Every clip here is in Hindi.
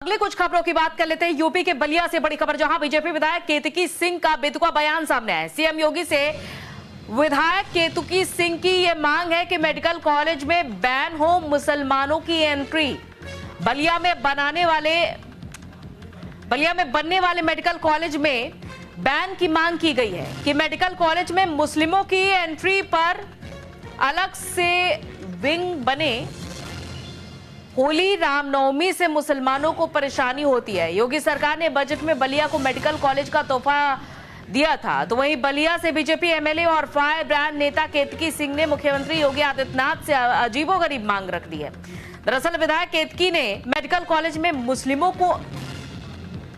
अगले कुछ खबरों की बात कर लेते हैं। यूपी के बलिया से बड़ी खबर, जहां बीजेपी विधायक केतकी सिंह का बेतुका बयान सामने आया है। सीएम योगी से विधायक केतकी सिंह की यह मांग है कि मेडिकल कॉलेज में बैन हो मुसलमानों की एंट्री। बलिया में बनने वाले मेडिकल कॉलेज में बैन की मांग की गई है कि मेडिकल कॉलेज में मुस्लिमों की एंट्री पर अलग से विंग बने। होली रामनवमी से मुसलमानों को परेशानी होती है। योगी सरकार ने बजट में बलिया को मेडिकल कॉलेज का तोहफा दिया था, तो वहीं बलिया से बीजेपी एमएलए और फायर ब्रांड नेता केतकी सिंह ने मुख्यमंत्री योगी आदित्यनाथ से अजीबोगरीब मांग रख दी है। दरअसल विधायक केतकी ने मेडिकल कॉलेज में मुस्लिमों को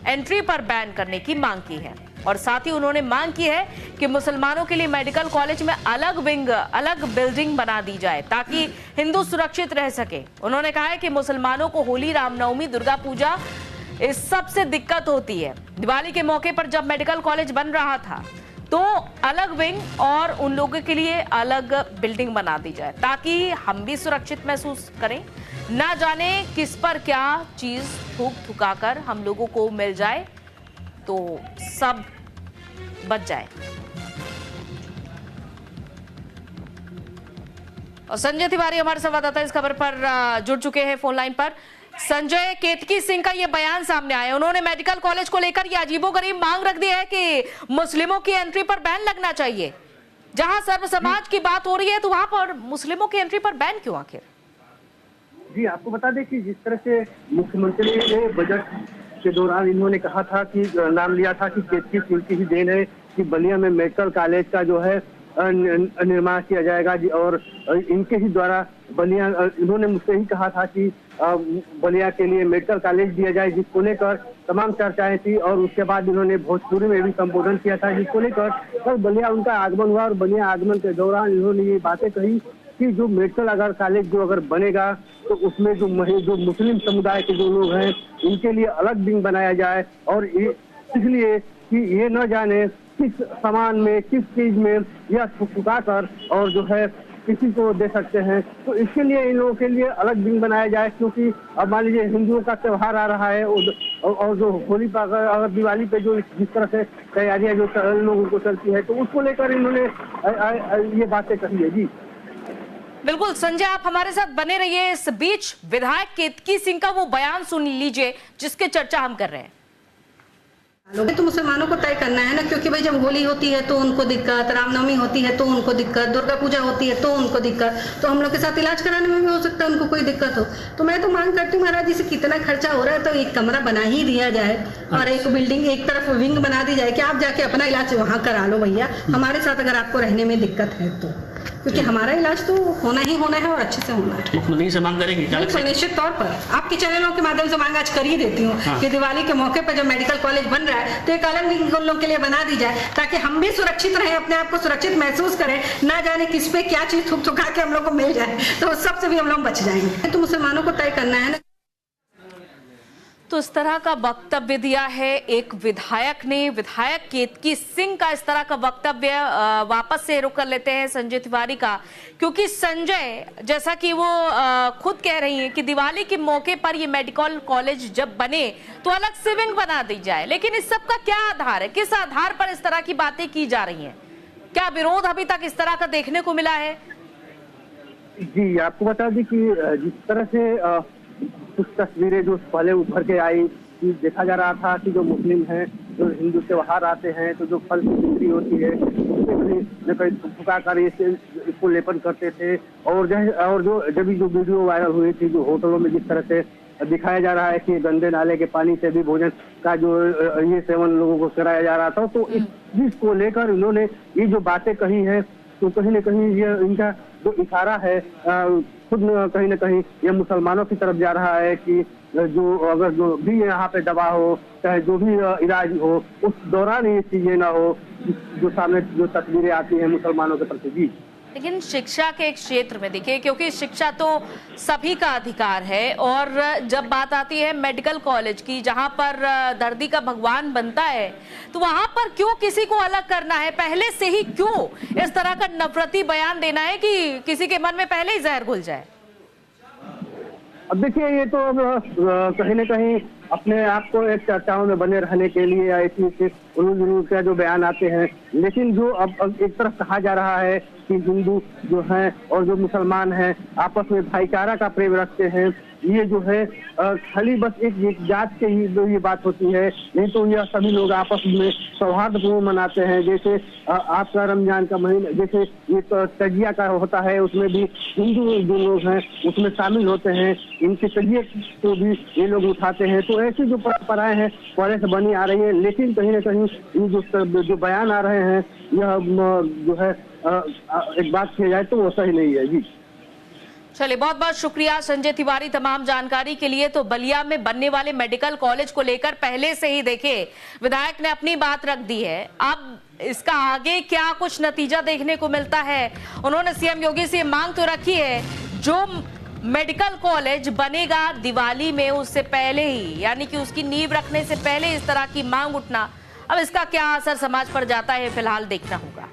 एंट्री पर बैन करने की मांग की है और साथ ही उन्होंने मांग की है कि मुसलमानों के लिए मेडिकल कॉलेज में अलग बिल्डिंग बना दी जाए ताकि हिंदू सुरक्षित रह सके। उन्होंने कहा है कि मुसलमानों को होली रामनवमी दुर्गा पूजा इस सब से दिक्कत होती है। दिवाली के मौके पर जब मेडिकल कॉलेज बन रहा था तो अलग विंग और उन लोगों के लिए अलग बिल्डिंग बना दी जाए ताकि हम भी सुरक्षित महसूस करें। ना जाने किस पर क्या चीज थूक थुकाकर हम लोगों को मिल जाए तो सब बच जाए। और संजय तिवारी हमारे संवाददाता इस खबर पर जुड़ चुके हैं फोन लाइन पर। संजय, केतकी सिंह का यह बयान सामने आया, उन्होंने मेडिकल कॉलेज को लेकर यह अजीबोगरीब मांग रख दी है कि मुस्लिमों की एंट्री पर बैन लगना चाहिए। जहां सर्व समाज की बात हो रही है तो वहां पर मुस्लिमों की एंट्री पर बैन क्यों आखिर? जी, आपको बता दें कि जिस तरह से मुख्यमंत्री ने बजट के दौरान इन्होंने कहा था कि नाम लिया था कि केतकी सिंह की ही देन है कि बलिया में मेडिकल कॉलेज का जो है निर्माण किया जाएगा और इनके ही द्वारा बलिया, इन्होंने मुझसे ही कहा था कि बलिया के लिए मेडिकल कॉलेज दिया जाए, जिसको लेकर तमाम चर्चाएं थी। और उसके बाद इन्होंने भोजपुरी में भी संबोधन किया था, जिसको लेकर कल बलिया उनका आगमन हुआ और बलिया आगमन के दौरान इन्होंने ये बातें कही कि जो मेडिकल कॉलेज अगर बनेगा तो उसमें जो मुस्लिम समुदाय के जो लोग हैं इनके लिए अलग विंग बनाया जाए और इसलिए कि ये न जाने किस सामान में किस चीज में या फुका कर और जो है किसी को दे सकते हैं, तो इसके लिए इन लोगों के लिए अलग विंग बनाया जाए। क्योंकि अब मान लीजिए हिंदुओं का त्योहार आ रहा है और जो होली पर अगर दिवाली पे जो जिस तरह से तैयारियां जो लोगों को चलती है तो उसको लेकर इन्होंने ये बातें कही है। जी बिल्कुल संजय, आप हमारे साथ बने रहिए। इस बीच विधायक केतकी सिंह का वो बयान सुन लीजिए जिसके चर्चा हम कर रहे हैं। तो मुसलमानों को तय करना है ना, क्योंकि भाई जब होली होती है तो उनको दिक्कत, रामनवमी होती है तो उनको दिक्कत, दुर्गा पूजा होती है तो उनको दिक्कत, तो हम लोग के साथ इलाज कराने में भी हो सकता है उनको कोई दिक्कत हो। तो मैं तो मांग करती हूँ महाराज जी से, कितना खर्चा हो रहा है तो एक कमरा बना ही दिया जाए और एक बिल्डिंग एक तरफ विंग बना दी जाए कि आप जाके अपना इलाज वहाँ करा लो भैया, हमारे साथ अगर आपको रहने में दिक्कत है तो, क्योंकि हमारा इलाज तो होना ही होना है और अच्छे से होना है। मुख्यमंत्री से मांग करेंगे निश्चित तौर पर आपके चैनलों के माध्यम से मांग आज कर ही देती हूँ कि दिवाली के मौके पर जब मेडिकल कॉलेज बन रहा है तो एक अलग विंग उन लोगों के लिए बना दी जाए ताकि हम भी सुरक्षित रहें, अपने आप को सुरक्षित महसूस करें। ना जाने किस पे क्या चीज थुक थुका के हम लोग को मिल जाए तो उस सबसे भी हम लोग बच जाएंगे। तो मुसलमानों को तय करना है ना। तो इस तरह का वक्तव्य दिया है एक विधायक ने। विधायक केतकी सिंह का इस तरह का वक्तव्य वापस से रुख कर लेते हैं संजय तिवारी का, क्योंकि संजय जैसा कि वो खुद कह रही हैं कि दिवाली के मौके पर ये मेडिकल कॉलेज जब बने तो अलग से विंग बना दी जाए, लेकिन इस सब का क्या आधार है, किस आधार पर इस तरह की बातें की जा रही हैं? क्या विरोध अभी तक इस तरह का देखने को मिला है? जी, आपको बता दें कि जिस तरह से कुछ तस्वीरें जो पहले उभर के आई कि देखा जा रहा था कि जो मुस्लिम हैं, जो हिंदू त्योहार आते हैं तो जो फल की बिक्री होती है उससे कहीं फुका कर इसको लेपन करते थे। और जो जब जो वीडियो वायरल हुई थी जो होटलों में जिस तरह से दिखाया जा रहा है कि गंदे नाले के पानी से भी भोजन का जो ये सेवन लोगों को कराया जा रहा था, तो इस चीज को लेकर इन्होंने ये जो बातें कही हैं तो कहीं न कहीं ये इनका जो इशारा है खुद कहीं न कहीं ये मुसलमानों की तरफ जा रहा है कि अगर जो भी यहाँ पे दवा हो चाहे जो भी इलाज हो उस दौरान ये चीजें ना हो जो सामने जो तस्वीरें आती हैं मुसलमानों के प्रति। जी, लेकिन शिक्षा के क्षेत्र में देखिए, क्योंकि शिक्षा तो सभी का अधिकार है और जब बात आती है मेडिकल कॉलेज की जहां पर दर्दी का भगवान बनता है तो वहां पर क्यों किसी को अलग करना है? पहले से ही क्यों इस तरह का नफरती बयान देना है कि किसी के मन में पहले ही जहर घुल जाए? अब देखिए, ये तो कहीं न कहीं अपने आप को एक चर्चाओं में बने रहने के लिए ऐसी का जो बयान आते हैं। लेकिन जो अब एक तरफ कहा जा रहा है कि हिंदू जो हैं और जो मुसलमान हैं आपस में भाईचारा का प्रेम रखते हैं, ये जो है खाली बस एक जात के ही जो ये बात होती है, नहीं तो यह सभी लोग आपस में सौहार्दपूर्ण मनाते हैं। जैसे आपका रमजान का महीना, जैसे ये तजिया का होता है, उसमें भी हिंदू जो लोग हैं उसमें शामिल होते हैं, इनके तजिए को भी ये लोग उठाते हैं। तो ऐसी जो परंपराएं हैं पहले से बनी आ रही है। लेकिन कहीं ना कहीं ये जो बयान आ रहे हैं, यह जो है एक बात किया जाए तो वो सही नहीं है। जी चलिए, बहुत बहुत शुक्रिया संजय तिवारी तमाम जानकारी के लिए। तो बलिया में बनने वाले मेडिकल कॉलेज को लेकर पहले से ही देखिए विधायक ने अपनी बात रख दी है। अब इसका आगे क्या कुछ नतीजा देखने को मिलता है, उन्होंने सीएम योगी से मांग तो रखी है, जो मेडिकल कॉलेज बनेगा दिवाली में उससे पहले ही, यानी कि उसकी नींव रखने से पहले इस तरह की मांग उठना, अब इसका क्या असर समाज पर जाता है फिलहाल देखना होगा।